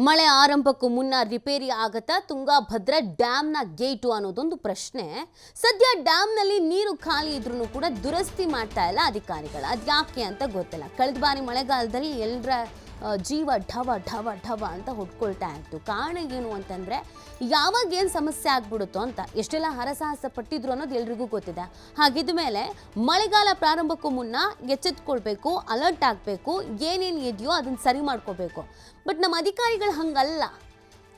ಮಳೆ ಆರಂಭಕ್ಕೂ ಮುನ್ನ ರಿಪೇರಿ ಆಗತ್ತಾ ತುಂಗಭದ್ರಾ ಡ್ಯಾಮ್ನ ಗೇಟು ಅನ್ನೋದೊಂದು ಪ್ರಶ್ನೆ. ಸದ್ಯ ಡ್ಯಾಮ್ನಲ್ಲಿ ನೀರು ಖಾಲಿ ಇದ್ರೂ ಕೂಡ ದುರಸ್ತಿ ಮಾಡ್ತಾ ಇಲ್ಲ ಅಧಿಕಾರಿಗಳು. ಅದ್ಯಾಕೆ ಅಂತ ಗೊತ್ತಿಲ್ಲ. ಕಳೆದ ಬಾರಿ ಮಳೆಗಾಲದಲ್ಲಿ ಎಲ್ಲರ ಜೀವ ಢವ ಢವ ಢವ ಅಂತ ಹೊಡ್ಕೊಳ್ತಾ ಇತ್ತು. ಕಾರಣ ಏನು ಅಂತಂದರೆ ಯಾವಾಗ ಏನು ಸಮಸ್ಯೆ ಆಗ್ಬಿಡುತ್ತೋ ಅಂತ ಎಷ್ಟೆಲ್ಲ ಹರಸಾಹಸ ಪಟ್ಟಿದ್ರು ಅನ್ನೋದು ಎಲ್ರಿಗೂ ಗೊತ್ತಿದೆ. ಹಾಗಿದ್ದ ಮೇಲೆ ಮಳೆಗಾಲ ಪ್ರಾರಂಭಕ್ಕೂ ಮುನ್ನ ಎಚ್ಚೆತ್ಕೊಳ್ಬೇಕು, ಅಲರ್ಟ್ ಆಗಬೇಕು, ಏನೇನು ಇದೆಯೋ ಅದನ್ನು ಸರಿ ಮಾಡ್ಕೋಬೇಕು. ಬಟ್ ನಮ್ಮ ಅಧಿಕಾರಿಗಳು ಹಂಗಲ್ಲ.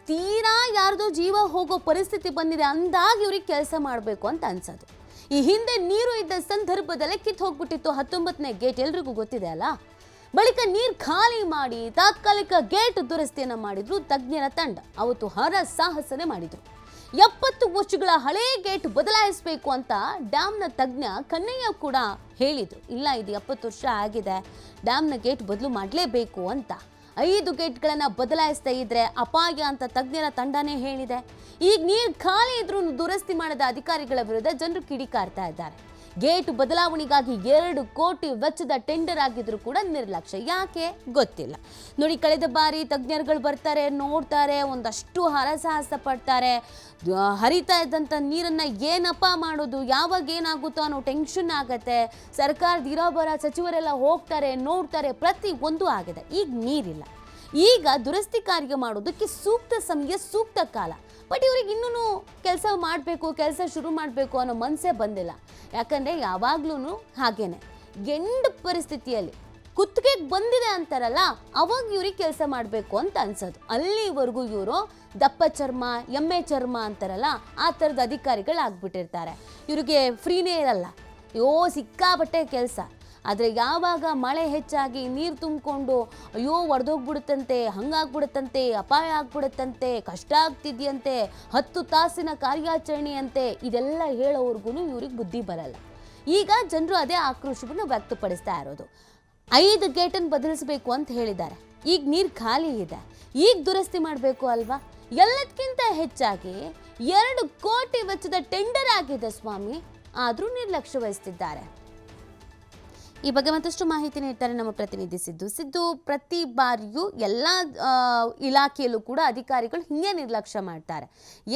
ತೀರಾ ಯಾರ್ದೋ ಜೀವ ಹೋಗೋ ಪರಿಸ್ಥಿತಿ ಬಂದಿದೆ ಅಂದಾಗ ಇವ್ರಿಗೆ ಕೆಲಸ ಮಾಡಬೇಕು ಅಂತ ಅನ್ಸೋದು. ಈ ಹಿಂದೆ ನೀರು ಇದ್ದ ಸಂದರ್ಭದಲ್ಲೇ ಕಿತ್ತು ಹೋಗ್ಬಿಟ್ಟಿತ್ತು 19ನೇ ಗೇಟ್, ಎಲ್ರಿಗೂ ಗೊತ್ತಿದೆ ಅಲ್ಲ. ಬಳಿಕ ನೀರು ಖಾಲಿ ಮಾಡಿ ತಾತ್ಕಾಲಿಕ ಗೇಟ್ ದುರಸ್ತಿಯನ್ನು ಮಾಡಿದ್ರು ತಜ್ಞರ ತಂಡ. ಅವತ್ತು ಹರಸಾಹಸನೆ ಮಾಡಿದ್ರು. 70 ವರ್ಷಗಳ ಹಳೆ ಗೇಟ್ ಬದಲಾಯಿಸಬೇಕು ಅಂತ ಡ್ಯಾಮ್ನ ತಜ್ಞ ಕನ್ನಯ್ಯ ಕೂಡ ಹೇಳಿದ್ರು. ಇಲ್ಲ, ಇದು 70 ವರ್ಷ ಆಗಿದೆ, ಡ್ಯಾಮ್ನ ಗೇಟ್ ಬದಲು ಮಾಡಲೇಬೇಕು ಅಂತ. 5 ಗೇಟ್ಗಳನ್ನು ಬದಲಾಯಿಸ್ತಾ ಇದ್ರೆ ಅಪಾಯ ಅಂತ ತಜ್ಞರ ತಂಡನೇ ಹೇಳಿದೆ. ಈಗ ನೀರು ಖಾಲಿ ಇದ್ರೂ ದುರಸ್ತಿ ಮಾಡದ ಅಧಿಕಾರಿಗಳ ವಿರುದ್ಧ ಜನರು ಕಿಡಿಕಾರ್ತಾ ಇದ್ದಾರೆ. ಗೇಟ್ ಬದಲಾವಣೆಗಾಗಿ 2 ಕೋಟಿ ವೆಚ್ಚದ ಟೆಂಡರ್ ಆಗಿದ್ರು ಕೂಡ ನಿರ್ಲಕ್ಷ್ಯ. ಯಾಕೆ ಗೊತ್ತಿಲ್ಲ. ನೋಡಿ, ಕಳೆದ ಬಾರಿ ತಜ್ಞರುಗಳು ಬರ್ತಾರೆ, ನೋಡ್ತಾರೆ, ಒಂದಷ್ಟು ಹರಸಾಹಸ ಪಡ್ತಾರೆ. ಹರಿತಾ ಇದ್ದಂಥ ನೀರನ್ನು ಏನಪ್ಪ ಮಾಡೋದು, ಯಾವಾಗ ಏನಾಗುತ್ತೋ ಅನ್ನೋ ಟೆನ್ಷನ್ ಆಗತ್ತೆ. ಸರ್ಕಾರದ ಇರೋಬರ ಸಚಿವರೆಲ್ಲ ಹೋಗ್ತಾರೆ, ನೋಡ್ತಾರೆ, ಪ್ರತಿ ಒಂದು ಆಗಿದೆ. ಈಗ ನೀರಿಲ್ಲ. ಈಗ ದುರಸ್ತಿ ಕಾರ್ಯ ಮಾಡೋದಕ್ಕೆ ಸೂಕ್ತ ಸಮಯ, ಸೂಕ್ತ ಕಾಲ. ಬಟ್ ಇವ್ರಿಗೆ ಇನ್ನೂ ಕೆಲಸ ಮಾಡಬೇಕು, ಕೆಲಸ ಶುರು ಮಾಡಬೇಕು ಅನ್ನೋ ಮನಸ್ಸೇ ಬಂದಿಲ್ಲ. ಯಾಕಂದರೆ ಯಾವಾಗ್ಲೂ ಹಾಗೇನೆ ಎಂಡ್ ಪರಿಸ್ಥಿತಿಯಲ್ಲಿ ಕುತ್ತಿಗೆಗೆ ಬಂದಿದೆ ಅಂತಾರಲ್ಲ, ಅವಾಗ ಇವ್ರಿಗೆ ಕೆಲಸ ಮಾಡಬೇಕು ಅಂತ ಅನ್ಸೋದು. ಅಲ್ಲಿವರೆಗೂ ಇವರು ದಪ್ಪ ಚರ್ಮ, ಎಮ್ಮೆ ಚರ್ಮ ಅಂತಾರಲ್ಲ, ಆ ಥರದ ಅಧಿಕಾರಿಗಳಾಗ್ಬಿಟ್ಟಿರ್ತಾರೆ. ಇವ್ರಿಗೆ ಫ್ರೀನೇ ಇರಲ್ಲ. ಸಿಕ್ಕಾಬಟ್ಟೆ ಕೆಲಸ. ಆದರೆ ಯಾವಾಗ ಮಳೆ ಹೆಚ್ಚಾಗಿ ನೀರು ತುಂಬಿಕೊಂಡು ಅಯ್ಯೋ ಒಡೆದೋಗ್ಬಿಡುತ್ತಂತೆ, ಹಂಗಾಗ್ಬಿಡುತ್ತಂತೆ, ಅಪಾಯ ಆಗ್ಬಿಡುತ್ತಂತೆ, ಕಷ್ಟ ಆಗ್ತಿದ್ಯಂತೆ, 10 ತಾಸಿನ ಕಾರ್ಯಾಚರಣೆಯಂತೆ, ಇದೆಲ್ಲ ಹೇಳೋವರೆಗೂ ಇವ್ರಿಗೆ ಬುದ್ಧಿ ಬರಲ್ಲ. ಈಗ ಜನರು ಅದೇ ಆಕ್ರೋಶವನ್ನು ವ್ಯಕ್ತಪಡಿಸ್ತಾ ಇರೋದು. 5 ಗೇಟನ್ನು ಬದಲಿಸಬೇಕು ಅಂತ ಹೇಳಿದ್ದಾರೆ. ಈಗ ನೀರು ಖಾಲಿ ಇದೆ, ಈಗ ದುರಸ್ತಿ ಮಾಡಬೇಕು ಅಲ್ವಾ? ಎಲ್ಲದಕ್ಕಿಂತ ಹೆಚ್ಚಾಗಿ 2 ಕೋಟಿ ವೆಚ್ಚದ ಟೆಂಡರ್ ಆಗಿದೆ ಸ್ವಾಮಿ, ಆದರೂ ನಿರ್ಲಕ್ಷ್ಯ ವಹಿಸ್ತಿದ್ದಾರೆ. ಈ ಬಗ್ಗೆ ಮತ್ತಷ್ಟು ಮಾಹಿತಿ ನೀಡ್ತಾರೆ ನಮ್ಮ ಪ್ರತಿನಿಧಿ ಸಿದ್ದು. ಪ್ರತಿ ಬಾರಿಯೂ ಎಲ್ಲ ಇಲಾಖೆಯಲ್ಲೂ ಕೂಡ ಅಧಿಕಾರಿಗಳು ಹಿಂಗೆ ನಿರ್ಲಕ್ಷ್ಯ ಮಾಡ್ತಾರೆ.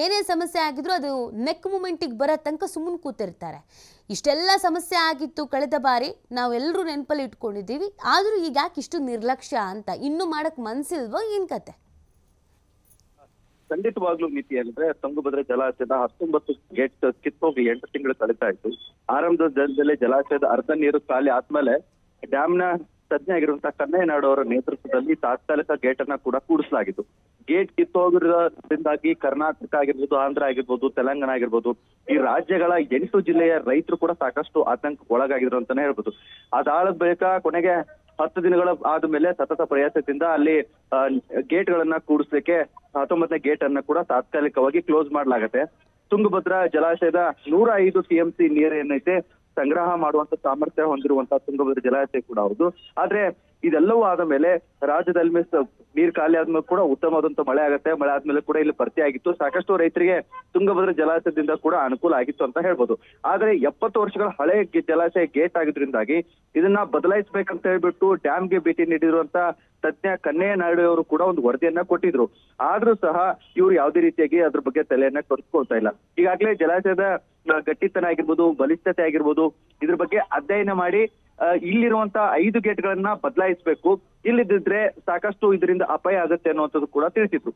ಏನೇ ಸಮಸ್ಯೆ ಆಗಿದ್ರು ಅದು ನೆಕ್ ಮೂಮೆಂಟಿಗೆ ಬರೋ ತನಕ ಸುಮ್ಮನೆ ಕೂತಿರ್ತಾರೆ. ಇಷ್ಟೆಲ್ಲ ಸಮಸ್ಯೆ ಆಗಿತ್ತು ಕಳೆದ ಬಾರಿ, ನಾವೆಲ್ಲರೂ ನೆನಪಲ್ಲಿ ಇಟ್ಕೊಂಡಿದ್ದೀವಿ. ಆದರೂ ಈಗ ಯಾಕೆ ಇಷ್ಟು ನಿರ್ಲಕ್ಷ್ಯ ಅಂತ, ಇನ್ನೂ ಮಾಡಕ್ಕೆ ಮನಸ್ಸಿಲ್ವೋ ಏನು ಕತೆ? ಖಂಡಿತವಾಗ್ಲೂ ನೀತಿ ಅಂದ್ರೆ ತುಂಗಭದ್ರಾ ಜಲಾಶಯದ 19 ಗೇಟ್ ಕಿತ್ತೋಗಿ 8 ತಿಂಗಳು ಕಳೀತಾ ಇತ್ತು. ಆರಂಭದಲ್ಲಿ ಜಲಾಶಯದ ಅರ್ಧ ನೀರು ಖಾಲಿ ಆದ್ಮೇಲೆ ಡ್ಯಾಮ್ನ ತಜ್ಞ ಆಗಿರುವಂತಹ ಕನ್ನಯ್ಯನಾಡು ಅವರ ನೇತೃತ್ವದಲ್ಲಿ ತಾತ್ಕಾಲಿಕ ಗೇಟ್ ಅನ್ನ ಕೂಡ ಕೂಡಿಸಲಾಗಿತ್ತು. ಗೇಟ್ ಕಿತ್ತೋಗಿರೋದ್ರಿಂದಾಗಿ ಕರ್ನಾಟಕ ಆಗಿರ್ಬೋದು, ಆಂಧ್ರ ಆಗಿರ್ಬೋದು, ತೆಲಂಗಾಣ ಆಗಿರ್ಬೋದು, ಈ ರಾಜ್ಯಗಳ 8 ಜಿಲ್ಲೆಯ ರೈತರು ಕೂಡ ಸಾಕಷ್ಟು ಆತಂಕ ಒಳಗಾಗಿದ್ರು ಅಂತಾನೆ ಹೇಳ್ಬೋದು. ಅದಾದ ಬಳಿಕ ಕೊನೆಗೆ 10 ದಿನಗಳ ಆದ್ಮೇಲೆ ಸತತ ಪ್ರಯಾಸದಿಂದ ಅಲ್ಲಿ ಗೇಟ್ ಗಳನ್ನ ಕೂಡಿಸ್ಲಿಕ್ಕೆ 19ನೇ ಗೇಟ್ ಅನ್ನ ಕೂಡ ತಾತ್ಕಾಲಿಕವಾಗಿ ಕ್ಲೋಸ್ ಮಾಡ್ಲಾಗತ್ತೆ. ತುಂಗಭದ್ರಾ ಜಲಾಶಯದ 105 TMC ನೀರು ಏನೈತೆ ಸಂಗ್ರಹ ಮಾಡುವಂತ ಸಾಮರ್ಥ್ಯ ಹೊಂದಿರುವಂತಹ ತುಂಗಭದ್ರಾ ಜಲಾಶಯ ಕೂಡ ಹೌದು. ಆದ್ರೆ ಇದೆಲ್ಲವೂ ಆದ ಮೇಲೆ ರಾಜ್ಯದಲ್ಲಿ ನೀರು ಖಾಲಿ ಆದ್ಮೇಲೆ ಕೂಡ ಉತ್ತಮವಾದಂತ ಮಳೆ ಆಗುತ್ತೆ. ಮಳೆ ಆದ್ಮೇಲೆ ಕೂಡ ಇಲ್ಲಿ ಭರ್ತಿ ಆಗಿತ್ತು. ಸಾಕಷ್ಟು ರೈತರಿಗೆ ತುಂಗಭದ್ರಾ ಜಲಾಶಯದಿಂದ ಕೂಡ ಅನುಕೂಲ ಆಗಿತ್ತು ಅಂತ ಹೇಳ್ಬೋದು. ಆದ್ರೆ 70 ವರ್ಷಗಳ ಹಳೆ ಜಲಾಶಯ ಗೇಟ್ ಆಗಿದ್ರಿಂದಾಗಿ ಇದನ್ನ ಬದಲಾಯಿಸಬೇಕಂತ ಹೇಳ್ಬಿಟ್ಟು ಡ್ಯಾಮ್ಗೆ ಭೇಟಿ ನೀಡಿರುವಂತ ತಜ್ಞ ಕನ್ನಯ್ಯನಾಡು ಅವರು ಕೂಡ ಒಂದು ವರದಿಯನ್ನ ಕೊಟ್ಟಿದ್ರು. ಆದ್ರೂ ಸಹ ಇವ್ರು ಯಾವುದೇ ರೀತಿಯಾಗಿ ಅದ್ರ ಬಗ್ಗೆ ತಲೆಯನ್ನ ಕೆಡಿಸ್ಕೊಳ್ತಾ ಇಲ್ಲ. ಈಗಾಗಲೇ ಜಲಾಶಯದ ಗಟ್ಟಿತನ ಆಗಿರ್ಬೋದು, ಬಲಿಷ್ಠತೆ ಆಗಿರ್ಬೋದು, ಇದ್ರ ಬಗ್ಗೆ ಅಧ್ಯಯನ ಮಾಡಿ ಇಲ್ಲಿರುವಂತ 5 ಗೇಟ್ಗಳನ್ನ ಬದಲಾಯಿಸಬೇಕು. ಇಲ್ಲಿದ್ರೆ ಸಾಕಷ್ಟು ಇದರಿಂದ ಅಪಾಯ ಆಗುತ್ತೆ ಅನ್ನುವಂಥದ್ದು ಕೂಡ ತಿಳಿಸಿದ್ರು.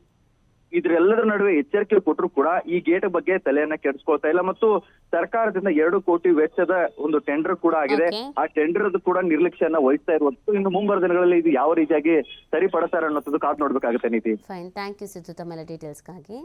ಇದ್ರೆಲ್ಲರ ನಡುವೆ ಎಚ್ಚರಿಕೆ ಕೊಟ್ಟರು ಕೂಡ ಈ ಗೇಟ್ ಬಗ್ಗೆ ತಲೆಯನ್ನ ಕೆಡಿಸ್ಕೊಳ್ತಾ ಇಲ್ಲ. ಮತ್ತು ಸರ್ಕಾರದಿಂದ 2 ಕೋಟಿ ವೆಚ್ಚದ ಒಂದು ಟೆಂಡರ್ ಕೂಡ ಆಗಿದೆ. ಆ ಟೆಂಡರ್ ಕೂಡ ನಿರ್ಲಕ್ಷ್ಯನ ವಹಿಸ್ತಾ ಇರುವಂತದ್ದು. ಇನ್ನು ಮುಂಬರುವ ದಿನಗಳಲ್ಲಿ ಇದು ಯಾವ ರೀತಿಯಾಗಿ ಸರಿಪಡಿಸ್ತಾರೆ ಅನ್ನೋದು ಕಾದು ನೋಡ್ಬೇಕಾಗುತ್ತೆ ನೀತಿ. ಫೈನ್, ಥ್ಯಾಂಕ್ ಯು ಸಿದ್ದು ತಮ್ಮೆಲ್ಲ ಡೀಟೇಲ್ಸ್ಗಾಗಿ.